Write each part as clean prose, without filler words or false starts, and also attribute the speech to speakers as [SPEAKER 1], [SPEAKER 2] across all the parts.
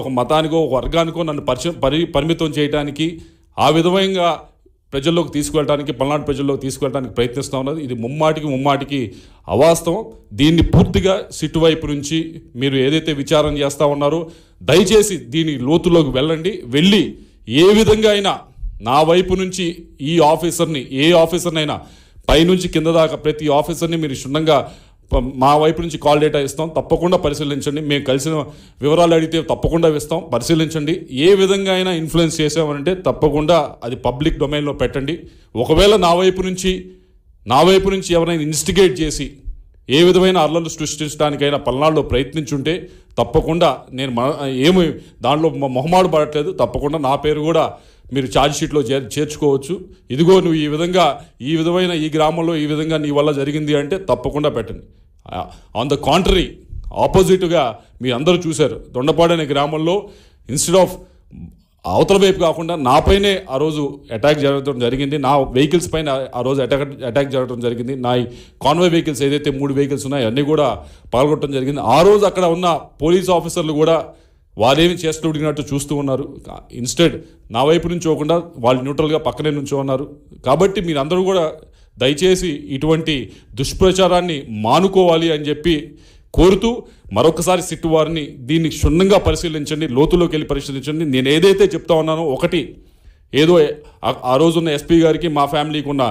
[SPEAKER 1] ఒక మతానికో ఒక వర్గానికో నన్ను పరిమితం చేయడానికి ఆ విధంగా ప్రజల్లోకి తీసుకువెళ్ళడానికి పల్నాడు ప్రజల్లోకి తీసుకువెళ్ళడానికి ప్రయత్నిస్తూ ఉన్నది. ఇది ముమ్మాటికి అవాస్తవం. దీన్ని పూర్తిగా సిట్టు వైపు నుంచి మీరు ఏదైతే విచారం చేస్తూ ఉన్నారో దయచేసి దీని లోతులోకి వెళ్ళి ఏ విధంగా అయినా నా వైపు నుంచి ఈ ఆఫీసర్ని ఏ ఆఫీసర్నైనా పైనుంచి కింద దాకా ప్రతి ఆఫీసర్ని మీరు క్షుణ్ణంగా మా వైపు నుంచి కాల్ డేటా ఇస్తాం, తప్పకుండా పరిశీలించండి. మేము కలిసిన వివరాలు అడిగితే తప్పకుండా ఇస్తాం, పరిశీలించండి. ఏ విధంగా అయినా ఇన్ఫ్లుయెన్స్ చేసామనంటే తప్పకుండా అది పబ్లిక్ డొమైన్లో పెట్టండి. ఒకవేళ నా వైపు నుంచి ఎవరైనా ఇన్స్టిగేట్ చేసి ఏ విధమైన అల్లర్లు సృష్టించడానికైనా పల్నాడులో ప్రయత్నించుంటే తప్పకుండా నేను ఏమి దానిలో మొహమాటు పడట్లేదు, తప్పకుండా నా పేరు కూడా మీరు ఛార్జ్ షీట్లో చేర్చుకోవచ్చు. ఇదిగో నువ్వు ఈ విధమైన ఈ గ్రామంలో ఈ విధంగా నీ వల్ల జరిగింది అంటే తప్పకుండా పెట్టండి. ఆన్ ద కాంట్రరీ ఆపోజిట్గా మీ అందరూ చూశారు, దొండపాడు అనే గ్రామంలో ఇన్స్టెడ్ ఆఫ్ అవతల వైపు కాకుండా నాపైనే ఆ రోజు అటాక్ జరగడం జరిగింది. నా వెహికల్స్ పైన ఆ రోజు అటాక్ జరగడం జరిగింది. నా కాన్వాయ్ వెహికల్స్ ఏదైతే 3 వెహికల్స్ ఉన్నాయో అన్నీ కూడా పాల్గొనడం జరిగింది. ఆ రోజు అక్కడ ఉన్న పోలీస్ ఆఫీసర్లు కూడా వారేమి చేస్తూ ఉడిగినట్టు చూస్తూ ఉన్నారు. ఇన్స్టెడ్ నా వైపు నుంచి పోకుండా వాళ్ళు న్యూట్రల్గా పక్కనే నుంచో ఉన్నారు. కాబట్టి మీరందరూ కూడా దయచేసి ఇటువంటి దుష్ప్రచారాన్ని మానుకోవాలి అని చెప్పి కోరుతూ మరొకసారి సిట్టు వారిని దీన్ని క్షుణ్ణంగా పరిశీలించండి, లోతులోకి వెళ్ళి పరిశీలించండి. నేను ఏదైతే చెప్తా ఉన్నానో ఒకటి ఏదో ఆ రోజున్న ఎస్పీ గారికి మా ఫ్యామిలీకి ఉన్న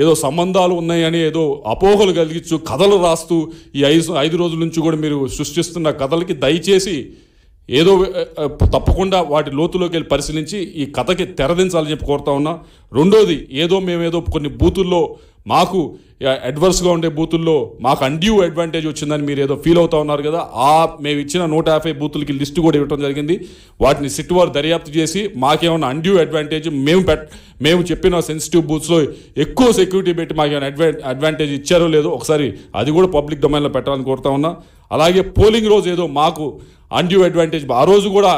[SPEAKER 1] ఏదో సంబంధాలు ఉన్నాయని ఏదో అపోహలు కలిగించు కథలు రాస్తూ ఈ 5 రోజుల నుంచి కూడా మీరు సృష్టిస్తున్న కథలకి దయచేసి ఏదో తప్పకుండా వాటి లోతులోకి వెళ్ళి పరిశీలించి ఈ కథకి తెరదించాలని చెప్పి కోరుతా ఉన్నా. రెండోది మేమేదో కొన్ని బూతుల్లో మాకు అడ్వర్స్గా ఉండే బూతుల్లో మాకు అన్డ్యూ అడ్వాంటేజ్ వచ్చిందని మీరు ఏదో ఫీల్ అవుతా ఉన్నారు కదా, మేము ఇచ్చిన 150 బూతులకి లిస్టు కూడా ఇవ్వడం జరిగింది. వాటిని సిట్టు వారు దర్యాప్తు చేసి మాకేమైనా అన్డ్యూ అడ్వాంటేజ్ మేము చెప్పిన సెన్సిటివ్ బూత్స్లో ఎక్కువ సెక్యూరిటీ పెట్టి మాకేమైనా అడ్వాంటేజ్ ఇచ్చారో లేదో ఒకసారి అది కూడా పబ్లిక్ డొమైన్లో పెట్టాలని కోరుతా ఉన్నా. అలాగే పోలింగ్ రోజు ఏదో మాకు అన్డ్యూ అడ్వాంటేజ్ ఆ రోజు కూడా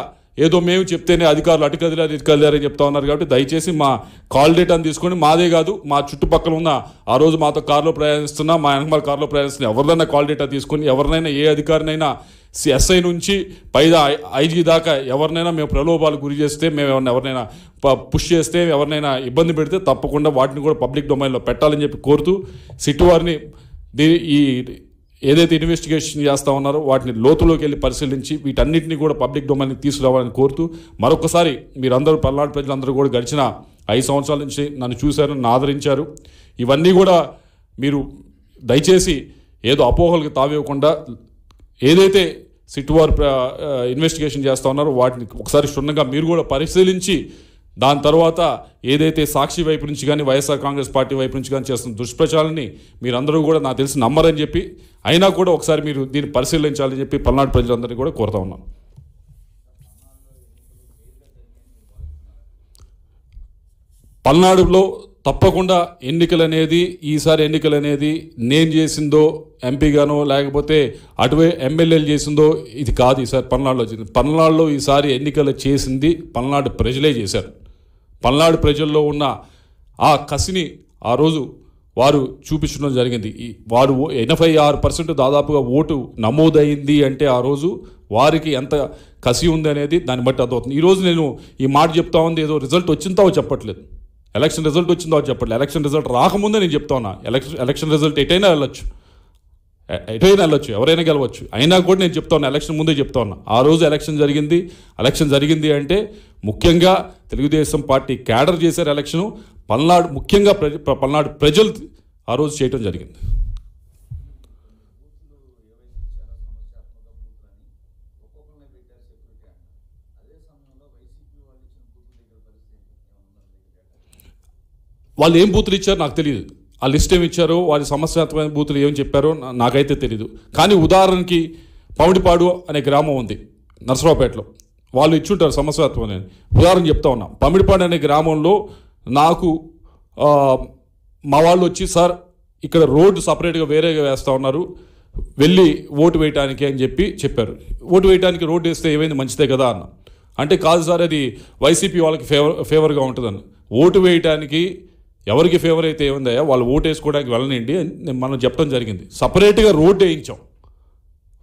[SPEAKER 1] ఏదో మేము చెప్తేనే అధికారులు అటు కదిలారని చెప్తా ఉన్నారు. కాబట్టి దయచేసి మా కాల్ డేటాను తీసుకొని మాదే కాదు మా చుట్టుపక్కల ఉన్న ఆ రోజు మాతో కారులో ప్రయాణిస్తున్నా మా వెనకమాల కారులో ప్రయాణిస్తున్నా ఎవరిదైనా కాల్ డేటా తీసుకొని ఎవరినైనా ఏ అధికారినైనా ఎస్ఐ నుంచి పైదా ఐజీ దాకా ఎవరినైనా మేము ప్రలోభాలకు గురి చేస్తే మేము ఎవరినైనా పుష్ చేస్తే ఎవరినైనా ఇబ్బంది పెడితే తప్పకుండా వాటిని కూడా పబ్లిక్ డొమైన్లో పెట్టాలని చెప్పి కోరుతూ సిట్టు వారిని ఈ ఏదైతే ఇన్వెస్టిగేషన్ చేస్తూ ఉన్నారో వాటిని లోతులోకి వెళ్ళి పరిశీలించి వీటన్నిటిని కూడా పబ్లిక్ డొమైన్కి తీసుకురావాలని కోరుతూ మరొకసారి మీరందరూ పల్నాడు ప్రజలందరూ కూడా గడిచిన 5 సంవత్సరాల నుంచి నన్ను చూశారు, నన్ను ఆదరించారు. ఇవన్నీ కూడా మీరు దయచేసి ఏదో అపోహలకు తావివ్వకుండా ఏదైతే సిట్టు వారు ఇన్వెస్టిగేషన్ చేస్తూ ఉన్నారో వాటిని ఒకసారి క్షుణ్ణంగా మీరు కూడా పరిశీలించి దాని తర్వాత ఏదైతే సాక్షి వైపు నుంచి కానీ వైఎస్ఆర్ కాంగ్రెస్ పార్టీ వైపు నుంచి కానీ చేస్తున్న దుష్ప్రచారాన్ని మీరందరూ కూడా నాకు తెలిసి నమ్మరని చెప్పి అయినా కూడా ఒకసారి మీరు దీన్ని పరిశీలించాలని చెప్పి పల్నాడు ప్రజలందరినీ కూడా కోరుతా ఉన్నాను. పల్నాడులో తప్పకుండా ఈసారి ఎన్నికలు అనేది నేను చేసిందో ఎంపీగానో లేకపోతే అటువే ఎమ్మెల్యేలు చేసిందో ఇది కాదు. ఈసారి పల్నాడులో ఈసారి ఎన్నికలు చేసింది పల్నాడు ప్రజలే చేశారు. పల్నాడు ప్రజల్లో ఉన్న ఆ కసిని ఆ రోజు వారు చూపించడం జరిగింది. వారు 86% దాదాపుగా ఓటు నమోదైంది అంటే ఆ రోజు వారికి ఎంత కసి ఉంది అనేది దాన్ని బట్టి అర్థమవుతుంది. ఈరోజు నేను ఈ మాట చెప్తా ఉంది ఏదో రిజల్ట్ వచ్చిందో చెప్పట్లేదు, ఎలక్షన్ రిజల్ట్ వచ్చిందో చెప్పట్లేదు. ఎలక్షన్ రిజల్ట్ రాకముందే నేను చెప్తా ఉన్నా ఎలక్షన్ రిజల్ట్ ఎటైనా వెళ్ళొచ్చు, ఎవరైనా గెలవచ్చు. అయినా కూడా నేను చెప్తా ఉన్నా ఎలక్షన్ ముందే చెప్తా ఉన్నా ఆ రోజు ఎలక్షన్ జరిగింది అంటే ముఖ్యంగా తెలుగుదేశం పార్టీ క్యాడర్ చేశారు ఎలక్షను. ముఖ్యంగా పల్నాడు ప్రజలు ఆ రోజు చేయటం జరిగింది. వాళ్ళు ఏం బూతులు ఇచ్చారో నాకు తెలియదు, ఆ లిస్ట్ ఏమి ఇచ్చారో వారి సమస్యాత్మకమైన బూతులు ఏమి చెప్పారో నాకైతే తెలియదు. కానీ ఉదాహరణకి పమిడిపాడు అనే గ్రామం ఉంది నర్సరావుపేటలో, వాళ్ళు ఇచ్చుంటారు సమస్యాత్మకమైన ఉదాహరణ చెప్తా ఉన్నా. పమిడిపాడు అనే గ్రామంలో నాకు మా వాళ్ళు వచ్చి సార్ ఇక్కడ రోడ్డు సపరేట్గా వేరేగా వేస్తూ ఉన్నారు వెళ్ళి ఓటు వేయటానికి అని చెప్పారు. ఓటు వేయడానికి రోడ్డు వేస్తే ఏమైంది మంచిదే కదా అన్న అంటే కాదు సార్ అది వైసీపీ వాళ్ళకి ఫేవర్గా ఉంటుందని. ఓటు వేయటానికి ఎవరికి ఫేవర్ అయితే ఏముందయ్యా వాళ్ళు ఓటు వేసుకోవడానికి వెళ్ళనండి అని మనం చెప్పడం జరిగింది. సపరేట్గా రోడ్డు వేయించాం,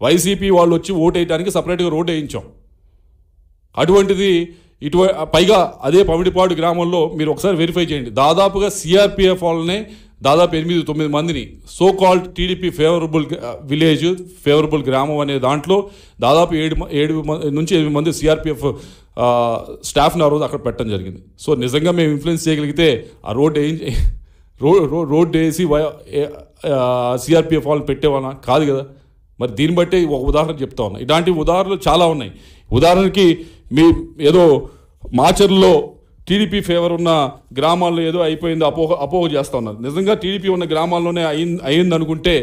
[SPEAKER 1] వైసీపీ వాళ్ళు వచ్చి ఓటు వేయడానికి సపరేట్గా రోడ్డు వేయించాం. అటువంటిది పైగా అదే పమిడిపాడు గ్రామంలో మీరు ఒకసారి వెరిఫై చేయండి, దాదాపుగా సిఆర్పిఎఫ్ వాళ్ళనే దాదాపు 8-9 మందిని so called TDP favourable village, favourable గ్రామం అనే దాంట్లో దాదాపు 7 నుంచి 8 మంది సిఆర్పిఎఫ్ స్టాఫ్ని ఆ రోజు అక్కడ పెట్టడం జరిగింది. సో నిజంగా మేము ఇన్ఫ్లుయెన్స్ చేయగలిగితే ఆ రోడ్ వేసి సిఆర్పిఎఫ్ వాళ్ళని పెట్టేవాళ్ళం కాదు కదా. మరి దీన్ని బట్టే ఒక ఉదాహరణ చెప్తా ఉన్నా. ఇలాంటి ఉదాహరణలు చాలా ఉన్నాయి. ఉదాహరణకి మీ ఏదో మాచర్లో టీడీపీ ఫేవర్ ఉన్న గ్రామాల్లో ఏదో అయిపోయింది అపోహ చేస్తూ ఉన్నారు. నిజంగా టీడీపీ ఉన్న గ్రామాల్లోనే అయింది అనుకుంటే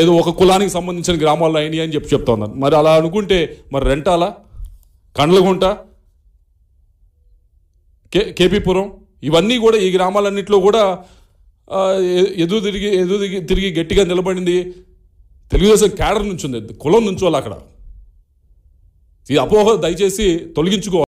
[SPEAKER 1] ఏదో ఒక కులానికి సంబంధించిన గ్రామాల్లో అయినాయి అని చెప్తా ఉన్నారు. మరి అలా అనుకుంటే మరి రెంటాల, కండ్లగుంట, కేపీపురం ఇవన్నీ కూడా ఈ గ్రామాలన్నింటిలో కూడా ఎదురు తిరిగి గట్టిగా నిలబడింది తెలుగుదేశం క్యాడర్ నుంచి ఉంది, కులం నుంచి వాళ్ళు అక్కడ. ఈ అపోహ దయచేసి తొలగించుకో.